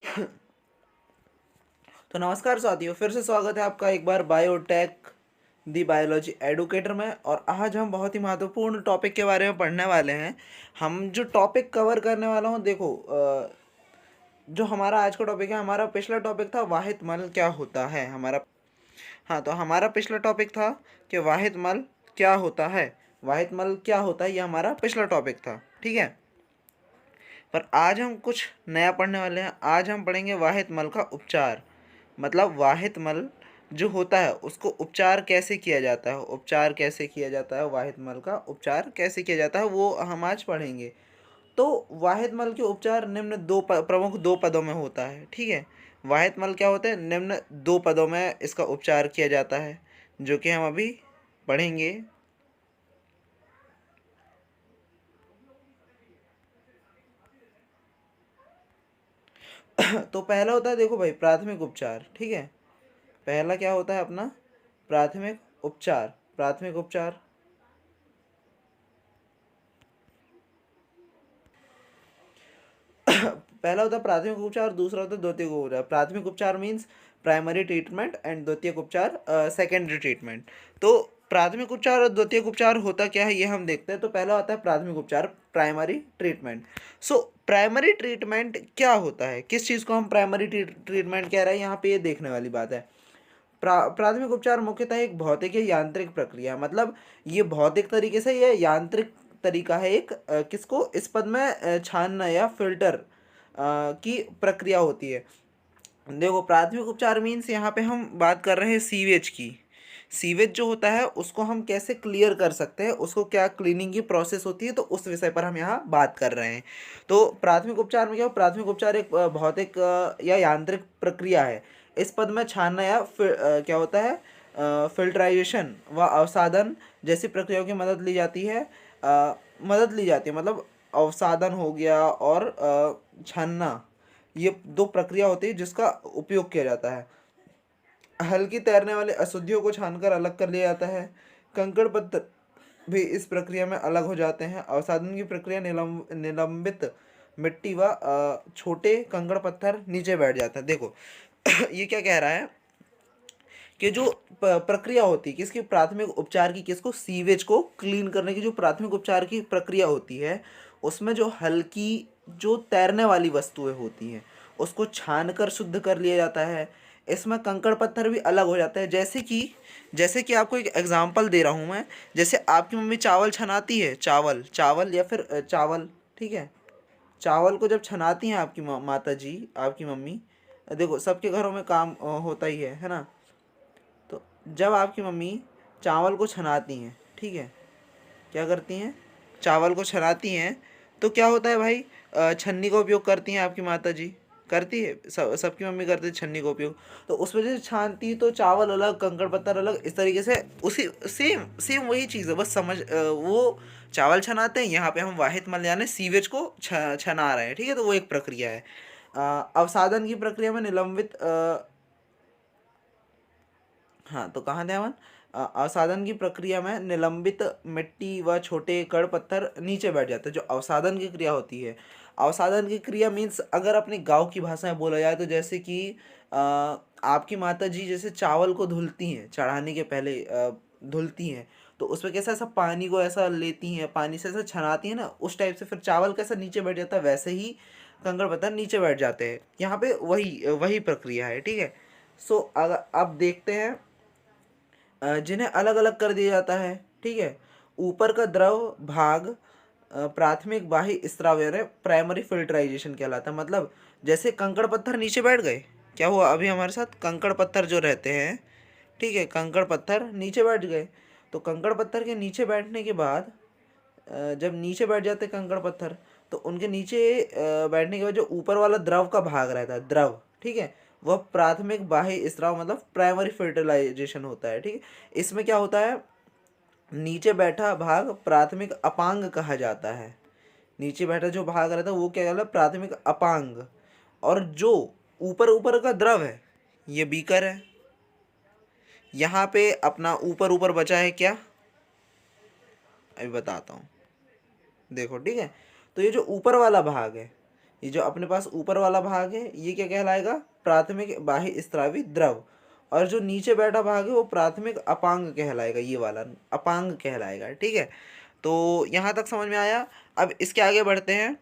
तो नमस्कार साथियों, फिर से स्वागत है आपका एक बार बायोटेक दी बायोलॉजी एडुकेटर में। और आज हम बहुत ही महत्वपूर्ण टॉपिक के बारे में पढ़ने वाले हैं। हम जो टॉपिक कवर करने वाला हूँ, देखो, जो हमारा आज का टॉपिक है, हमारा पिछला टॉपिक था वाहित मल क्या होता है हमारा। हाँ, तो हमारा पिछला टॉपिक था कि वाहित मल क्या होता है। वाहित मल क्या होता है, ये हमारा पिछला टॉपिक था, ठीक है। पर आज हम कुछ नया पढ़ने वाले हैं। आज हम पढ़ेंगे वाहित मल का उपचार। मतलब वाहित मल जो होता है उसको उपचार कैसे किया जाता है, उपचार कैसे किया जाता है, वाहित मल का उपचार कैसे किया जाता है, वो हम आज पढ़ेंगे। तो वाहित मल के उपचार निम्न प्रमुख दो पदों में होता है, ठीक है। वाहित मल क्या होता है, निम्न दो पदों में इसका उपचार किया जाता है, जो कि हम अभी पढ़ेंगे। तो पहला होता है, देखो भाई, प्राथमिक उपचार, ठीक है। पहला क्या होता है अपना, प्राथमिक उपचार। प्राथमिक उपचार पहला होता है प्राथमिक उपचार, दूसरा होता है द्वितीयक उपचार। प्राथमिक उपचार मीन्स प्राइमरी ट्रीटमेंट एंड द्वितीयक उपचार सेकेंडरी ट्रीटमेंट। तो प्राथमिक उपचार और द्वितीयक उपचार होता क्या है, ये हम देखते हैं। तो पहला होता है प्राथमिक उपचार, primary treatment. So primary treatment क्या होता है, किस चीज़ को हम प्राइमरी ट्रीटमेंट कह रहे हैं, यहाँ पे ये देखने वाली बात है। प्राथमिक उपचार मुख्यतः एक भौतिक या यांत्रिक प्रक्रिया, मतलब ये भौतिक तरीके से, ये यांत्रिक तरीका है एक, किसको, इस पद में छानना या फिल्टर की प्रक्रिया होती है। देखो, प्राथमिक उपचार मीन्स यहाँ पे हम बात कर रहे हैं सीवेज की। सीवेज जो होता है उसको हम कैसे क्लियर कर सकते हैं, उसको क्या क्लीनिंग की प्रोसेस होती है, तो उस विषय पर हम यहाँ बात कर रहे हैं। तो प्राथमिक उपचार में क्या हो, प्राथमिक उपचार एक भौतिक या यांत्रिक प्रक्रिया है। इस पद में छानना या क्या होता है, फिल्टराइजेशन व अवसादन जैसी प्रक्रियाओं की मदद ली जाती है। मदद ली जाती है, मतलब अवसादन हो गया और छानना, ये दो प्रक्रिया होती है जिसका उपयोग किया जाता है। हल्की तैरने वाले अशुद्धियों को छानकर अलग कर लिया जाता है। कंकड़ पत्थर भी इस प्रक्रिया में अलग हो जाते हैं। अवसादन की प्रक्रिया निलंबित मिट्टी व छोटे कंकड़ पत्थर नीचे बैठ जाते हैं। देखो ये क्या कह रहा है कि जो प्रक्रिया होती है किसकी, प्राथमिक उपचार की, किसको, सीवेज को क्लीन करने की जो प्राथमिक उपचार की प्रक्रिया होती है, उसमें जो हल्की, जो तैरने वाली वस्तुएं होती हैं उसको छान कर शुद्ध कर लिया जाता है। इसमें कंकड़ पत्थर भी अलग हो जाते हैं। जैसे कि आपको एक एग्जांपल दे रहा हूँ मैं। जैसे आपकी मम्मी चावल छनाती है, चावल चावल या फिर चावल, ठीक है। चावल को जब छनाती हैं आपकी माता जी, आपकी मम्मी, देखो सबके घरों में काम होता ही है ना। तो जब आपकी मम्मी चावल को छनाती हैं, ठीक है, क्या करती हैं, चावल को छनाती हैं, तो क्या होता है भाई, छन्नी का उपयोग करती हैं आपकी माता जी, करती है, सबकी मम्मी करती है छन्नी का उपयोग। तो उस वजह से छानती तो चावल अलग, कंकड़ पत्थर अलग, इस तरीके से उसी सेम सेम वही चीज़ है, बस वो चावल छनाते हैं, यहाँ पे हम वाहित मल यानी सीवेज को छना रहे हैं, ठीक है। तो वो एक प्रक्रिया है। अवसादन की प्रक्रिया में निलंबित हाँ, तो कहाँ थे अपन, अवसादन की प्रक्रिया में निलंबित मिट्टी व छोटे कण पत्थर नीचे बैठ जाते हैं, जो अवसादन की क्रिया होती है। अवसादन की क्रिया मीन्स अगर अपने गांव की भाषा में बोला जाए तो जैसे कि आपकी माता जी जैसे चावल को धुलती हैं, चढ़ाने के पहले धुलती हैं, तो उसमें कैसा ऐसा पानी को ऐसा लेती हैं, पानी से ऐसा छनाती हैं ना, उस टाइप से फिर चावल कैसा नीचे बैठ जाता है, वैसे ही कंकड़ पत्थर नीचे बैठ जाते हैं। यहाँ पे वही वही प्रक्रिया है, ठीक है। सो अगर अब देखते हैं, जिन्हें अलग अलग कर दिया जाता है, ठीक है। ऊपर का द्रव भाग प्राथमिक बाह्य स्राव यानी प्राइमरी फिल्टराइजेशन कहलाता है। मतलब जैसे कंकड़ पत्थर नीचे बैठ गए, क्या हुआ अभी हमारे साथ, कंकड़ पत्थर जो रहते हैं, ठीक है, कंकड़ पत्थर नीचे बैठ गए। तो कंकड़ पत्थर के नीचे बैठने के बाद, जब नीचे बैठ जाते कंकड़ पत्थर, तो उनके नीचे बैठने के बाद जो ऊपर वाला द्रव का भाग रहता है, द्रव, ठीक है, वह प्राथमिक बाह्य स्राव मतलब प्राइमरी फर्टिलाइजेशन होता है, ठीक है। इसमें क्या होता है, नीचे बैठा भाग प्राथमिक अपांग कहा जाता है। नीचे बैठा जो भाग रहता है वो क्या कहलाता है, प्राथमिक अपांग। और जो ऊपर ऊपर का द्रव है, ये बीकर है। यहाँ पे अपना ऊपर ऊपर बचा है क्या, अभी बताता हूँ, देखो, ठीक है। तो ये जो ऊपर वाला भाग है, ये जो अपने पास ऊपर वाला भाग है ये क्या कहलाएगा, प्राथमिक बाह्य स्रावी द्रव, और जो नीचे बैठा भाग है वो प्राथमिक अपांग कहलाएगा, ये वाला अपांग कहलाएगा। ठीक है, तो यहाँ तक समझ में आया। अब इसके आगे बढ़ते हैं,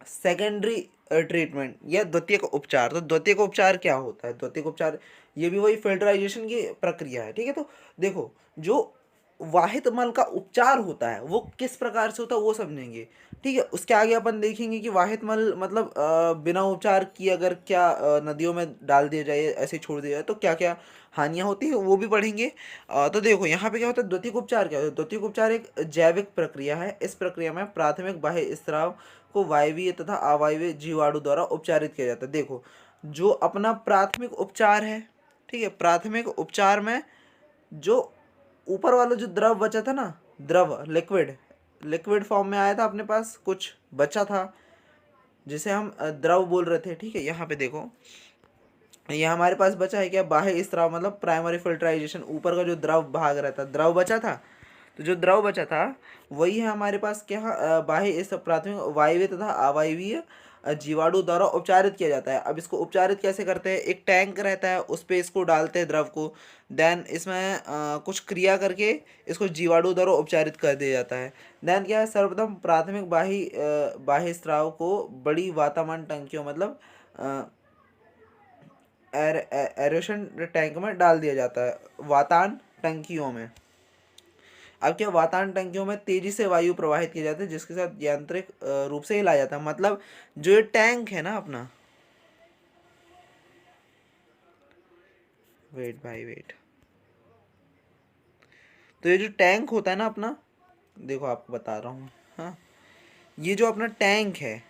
सेकेंडरी ट्रीटमेंट या द्वितीयक उपचार। तो द्वितीयक उपचार क्या होता है, द्वितीयक उपचार ये भी वही फिल्टराइजेशन की प्रक्रिया है। ठीक है, तो देखो जो वाहित मल का उपचार होता है वो किस प्रकार से होता है वो समझेंगे। ठीक है, उसके आगे अपन देखेंगे कि वाहित मल मतलब बिना उपचार किए अगर क्या नदियों में डाल दिया जाए, ऐसे छोड़ दिया जाए तो क्या क्या हानियाँ होती है वो भी पढ़ेंगे। तो देखो यहाँ पे क्या होता है, द्वितीयक उपचार क्या होता है। द्वितीयक उपचार एक जैविक प्रक्रिया है। इस प्रक्रिया में प्राथमिक बाह्य स्राव को वायवीय तथा अवायवीय जीवाणु द्वारा उपचारित किया जाता है। देखो जो अपना प्राथमिक उपचार है, ठीक है, प्राथमिक उपचार में जो ऊपर वाला जो द्रव बचा था ना, द्रव लिक्विड, लिक्विड फॉर्म में आया था अपने पास, कुछ बचा था जिसे हम द्रव बोल रहे थे। ठीक है, यहाँ पे देखो ये हमारे पास बचा है क्या, बाह्य स्राव मतलब प्राइमरी फिल्ट्राइजेशन, ऊपर का जो द्रव भाग रहता, द्रव बचा था। तो जो द्रव बचा था वही है हमारे पास क्या, बाह्य इस प्राथमिक वायवीय तथा अवायवीय जीवाणु द्वारा उपचारित किया जाता है। अब इसको उपचारित कैसे करते हैं, एक टैंक रहता है उस पर इसको डालते हैं द्रव को, देन इसमें कुछ क्रिया करके इसको जीवाणु द्वारा उपचारित कर दिया जाता है। देन क्या है, सर्वप्रथम प्राथमिक बाह्य स्राव को बड़ी वातामान टंकियों मतलब एरेशन टैंक में डाल दिया जाता है, वातान टंकियों में। अब क्या, वातान टंकियों में तेजी से वायु प्रवाहित की जाती है जिसके साथ यांत्रिक रूप से हिलाया जाता है। मतलब जो ये टैंक है ना अपना, वेट भाई वेट, तो ये जो टैंक होता है ना अपना, देखो आपको बता रहा हूँ, हाँ, ये जो अपना टैंक है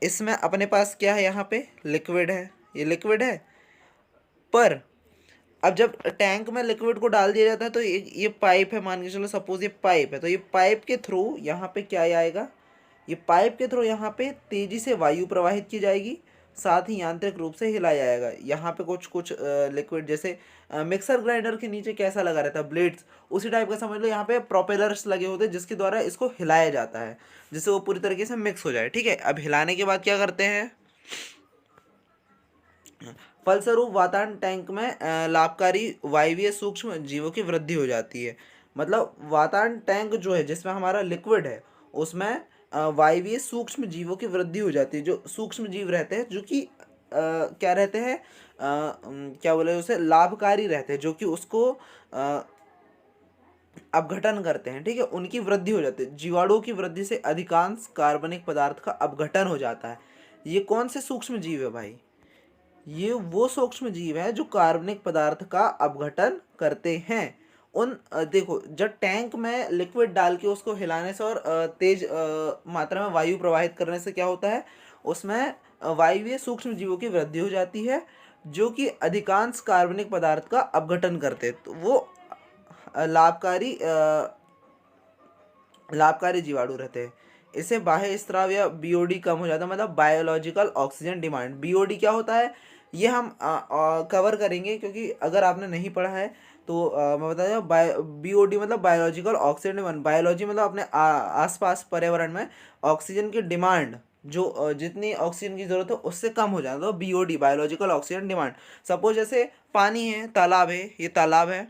इसमें अपने पास क्या है, यहाँ पे लिक्विड है, ये लिक्विड है। पर अब जब टैंक में लिक्विड को डाल दिया जाता है तो ये पाइप है, मान के चलो सपोज ये पाइप है, तो ये पाइप के थ्रू यहाँ पे क्या आएगा, ये पाइप के थ्रू यहाँ पे तेजी से वायु प्रवाहित की जाएगी, साथ ही यांत्रिक रूप से हिलाया जाएगा। यहाँ पे कुछ कुछ लिक्विड जैसे मिक्सर ग्राइंडर के नीचे कैसा लगा रहता है ब्लेड्स, उसी टाइप का समझ लो, यहाँ पे प्रोपेलर्स लगे होते हैं जिसके द्वारा इसको हिलाया जाता है जिससे वो पूरी तरीके से मिक्स हो जाए। ठीक है, अब हिलाने के बाद क्या करते हैं, फलस्वरूप वातान टैंक में लाभकारी वायवीय सूक्ष्म जीवों की वृद्धि हो जाती है। मतलब वातान टैंक जो है जिसमें हमारा लिक्विड है उसमें वायवीय सूक्ष्म जीवों की वृद्धि हो जाती है। जो सूक्ष्म जीव रहते हैं जो कि क्या रहते हैं, क्या बोले उसे, लाभकारी रहते हैं, जो कि उसको अपघटन करते हैं। ठीक है, उनकी वृद्धि हो जाती है। जीवाणुओं की वृद्धि से अधिकांश कार्बनिक पदार्थ का अपघटन हो जाता है। ये कौन से सूक्ष्म जीव है भाई, ये वो सूक्ष्म जीव है जो कार्बनिक पदार्थ का अपघटन करते हैं। देखो जब टैंक में लिक्विड डाल के उसको हिलाने से और तेज मात्रा में वायु प्रवाहित करने से क्या होता है, उसमें वायवीय सूक्ष्म जीवों की वृद्धि हो जाती है जो कि अधिकांश कार्बनिक पदार्थ का अपघटन करते हैं। तो वो लाभकारी लाभकारी जीवाणु रहते हैं। इससे बाह्य स्राव या बीओडी कम हो जाता है, मतलब बायोलॉजिकल ऑक्सीजन डिमांड। बीओडी क्या होता है ये हम कवर करेंगे, क्योंकि अगर आपने नहीं पढ़ा है तो मैं बता दूँ, बीओडी मतलब बायोलॉजिकल ऑक्सीजन डिमांड। बायोलॉजी मतलब अपने आसपास पर्यावरण में ऑक्सीजन की डिमांड, जो जितनी ऑक्सीजन की ज़रूरत है उससे कम हो जाता है, तो BOD biological oxygen demand. Suppose जैसे पानी है, तालाब है, ये तालाब है,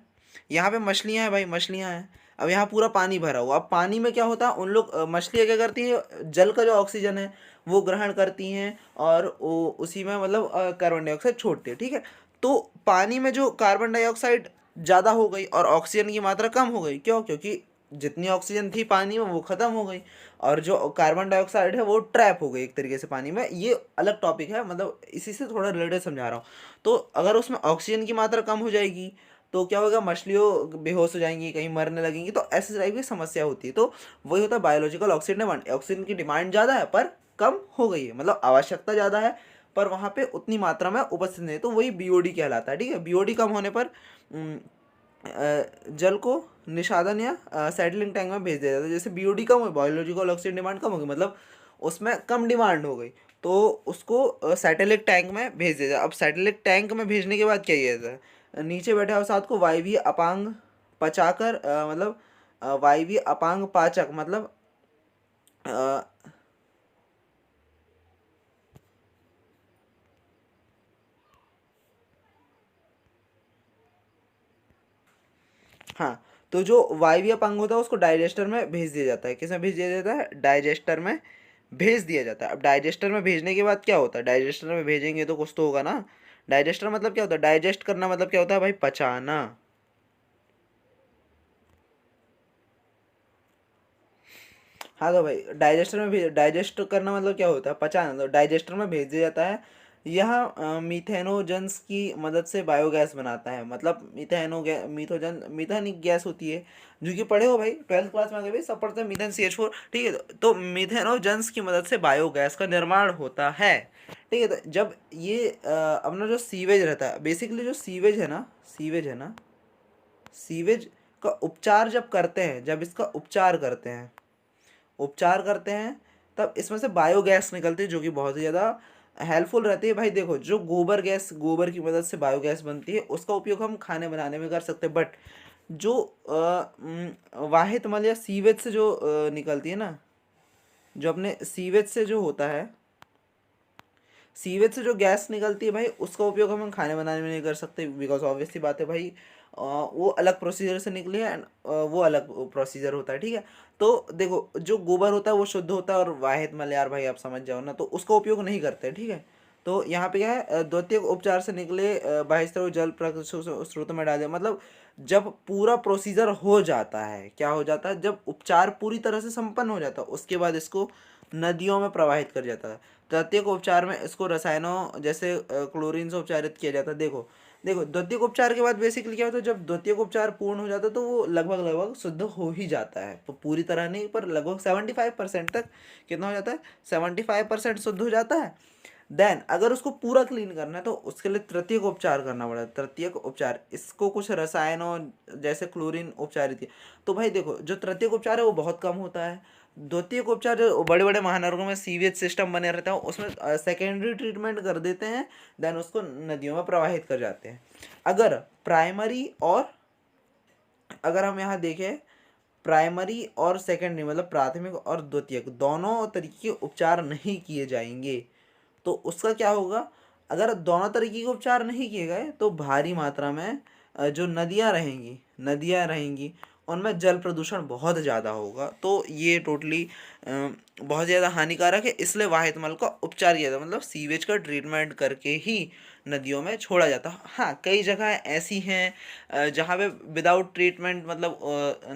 यहाँ पे मछलियाँ हैं भाई, मछलियाँ हैं, अब यहाँ पूरा पानी भरा हुआ। अब पानी में क्या होता है, उन लोग मछलियाँ क्या करती हैं, जल का जो ऑक्सीजन है वो ग्रहण करती हैं और वो उसी में मतलब कार्बन डाइऑक्साइड छोड़ती है। ठीक है, तो पानी में जो कार्बन डाइऑक्साइड ज़्यादा हो गई और ऑक्सीजन की मात्रा कम हो गई, क्यों, क्योंकि जितनी ऑक्सीजन थी पानी में वो ख़त्म हो गई और जो कार्बन डाइऑक्साइड है वो ट्रैप हो गई एक तरीके से पानी में। ये अलग टॉपिक है, मतलब इसी से थोड़ा रिलेटेड समझा रहा हूँ। तो अगर उसमें ऑक्सीजन की मात्रा कम हो जाएगी तो क्या होगा, मछलियों बेहोश हो जाएंगी, कहीं मरने लगेंगी, तो ऐसे टाइप की समस्या होती है। तो वही होता है बायोलॉजिकल ऑक्सीजन डिमांड। ऑक्सीजन की डिमांड ज़्यादा है पर कम हो गई है, मतलब आवश्यकता ज़्यादा है पर वहाँ पे उतनी मात्रा में उपस्थित नहीं है, तो वही बीओडी कहलाता है। ठीक है, बीओडी कम होने पर जल को निषादन या सेटलिंग टैंक में भेज दिया जाता है। जैसे बीओडी कम हो, बायोलॉजिकल ऑक्सीजन डिमांड कम हो गई, मतलब उसमें कम डिमांड हो गई, तो उसको सैटेलाइट टैंक में भेज दिया जाए। अब सैटेलाइट टैंक में भेजने के बाद क्या किया जाता है, नीचे बैठे हुए साथ को वायवीय अपांग पचाकर मतलब वायवीय अपांग पाचक मतलब हाँ, तो जो वायवीय अंग होता है उसको डाइजेस्टर में भेज दिया जाता है। किसमें भेज दिया जाता है? डाइजेस्टर में भेज दिया जाता है। अब डाइजेस्टर में भेजने के बाद क्या होता है? डाइजेस्टर में भेजेंगे तो कुछ तो होगा ना। डाइजेस्टर मतलब क्या होता है? डाइजेस्ट करना मतलब क्या होता है भाई? पचाना। हाँ तो भाई डाइजेस्टर में भेज, डाइजेस्ट करना मतलब क्या होता है? पचाना। तो डाइजेस्टर में भेज दिया जाता है। यह मीथेनोजन्स की मदद से बायोगैस बनाता है। मतलब मीथोजन मीथेनिक गैस होती है, जो कि पढ़े हो भाई, 12th क्लास में आ गए भाई, सब पढ़ते हैं मीथेन CH4। ठीक है, तो मीथेनोजन्स की मदद से बायोगैस का निर्माण होता है। ठीक है, तो जब ये अपना जो सीवेज रहता है, बेसिकली जो सीवेज है ना, सीवेज का उपचार जब करते हैं, जब इसका उपचार करते हैं तब इसमें से बायोगैस निकलती है, जो कि बहुत ही ज़्यादा हेल्पफुल रहती है। भाई देखो, जो गोबर की मदद से बायोगैस बनती है उसका उपयोग हम खाने बनाने में कर सकते हैं, बट जो वाहित मल या सीवेज से जो निकलती है ना, जो अपने सीवेज से जो होता है, सीवेज से जो गैस निकलती है भाई, उसका उपयोग हम खाने बनाने में नहीं कर सकते, बिकॉज ऑब्वियसली बात है भाई, वो अलग प्रोसीजर से निकली है एंड वो अलग प्रोसीजर होता है। ठीक है, तो देखो, जो गोबर होता है वो शुद्ध होता है, और वाहिद मल यार भाई आप समझ जाओ ना, तो उसका उपयोग नहीं करते। ठीक है, तो यहाँ पे क्या है, द्वितीयक उपचार से निकले बाह्य जल स्रोत में डाल दिया। मतलब जब पूरा प्रोसीजर हो जाता है, क्या हो जाता है, जब उपचार पूरी तरह से संपन्न हो जाता है, उसके बाद इसको नदियों में प्रवाहित कर जाता है। तृतीयक उपचार में इसको रसायनों जैसे क्लोरीन से उपचारित किया जाता है। देखो देखो, द्वितीयक उपचार के बाद बेसिकली क्या होता है, जब द्वितीयक उपचार पूर्ण हो जाता है तो वो लगभग लगभग शुद्ध हो ही जाता है, तो पूरी तरह नहीं पर लगभग 75% तक कितना हो जाता है, 75% शुद्ध हो जाता है। देन अगर उसको पूरा क्लीन करना है तो उसके लिए तृतीयक उपचार करना पड़ेगा। तृतीयक उपचार, इसको कुछ रसायनों जैसे क्लोरीन उपचारित किया। तो भाई देखो, जो तृतीयक उपचार है वो बहुत कम होता है। द्वितीयक उपचार जो बड़े बड़े महानगरों में सीवेज सिस्टम बने रहता है उसमें सेकेंडरी ट्रीटमेंट कर देते हैं, देन उसको नदियों में प्रवाहित कर जाते हैं। अगर प्राइमरी और अगर हम यहाँ देखें, प्राइमरी और सेकेंडरी मतलब प्राथमिक और द्वितीयक दोनों तरीके के उपचार नहीं किए जाएंगे तो उसका क्या होगा, अगर दोनों तरीके के उपचार नहीं किए गए तो भारी मात्रा में जो नदियाँ रहेंगी उनमें जल प्रदूषण बहुत ज़्यादा होगा। तो ये टोटली बहुत ज़्यादा हानिकारक है, इसलिए वाहित मल का उपचार किया जाता है, मतलब सीवेज का ट्रीटमेंट करके ही नदियों में छोड़ा जाता है। हाँ, कई जगह ऐसी हैं जहाँ पे विदाउट ट्रीटमेंट मतलब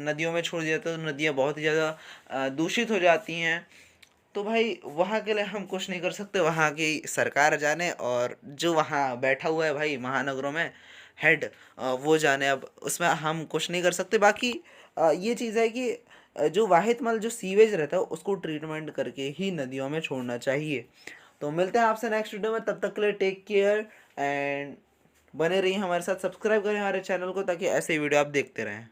नदियों में छोड़ दिया जाता है, तो नदियाँ बहुत ही ज़्यादा दूषित हो जाती हैं। तो भाई वहाँ के लिए हम कुछ नहीं कर सकते, वहाँ की सरकार जाने, और जो वहाँ बैठा हुआ है भाई महानगरों में हेड, वो जाने। अब उसमें हम कुछ नहीं कर सकते। बाकी ये चीज़ है कि जो वाहिद मल जो सीवेज रहता है उसको ट्रीटमेंट करके ही नदियों में छोड़ना चाहिए। तो मिलते हैं आपसे नेक्स्ट वीडियो में, तब तक के लिए टेक केयर एंड बने रहिए हमारे साथ, सब्सक्राइब करें हमारे चैनल को ताकि ऐसे वीडियो आप देखते रहें।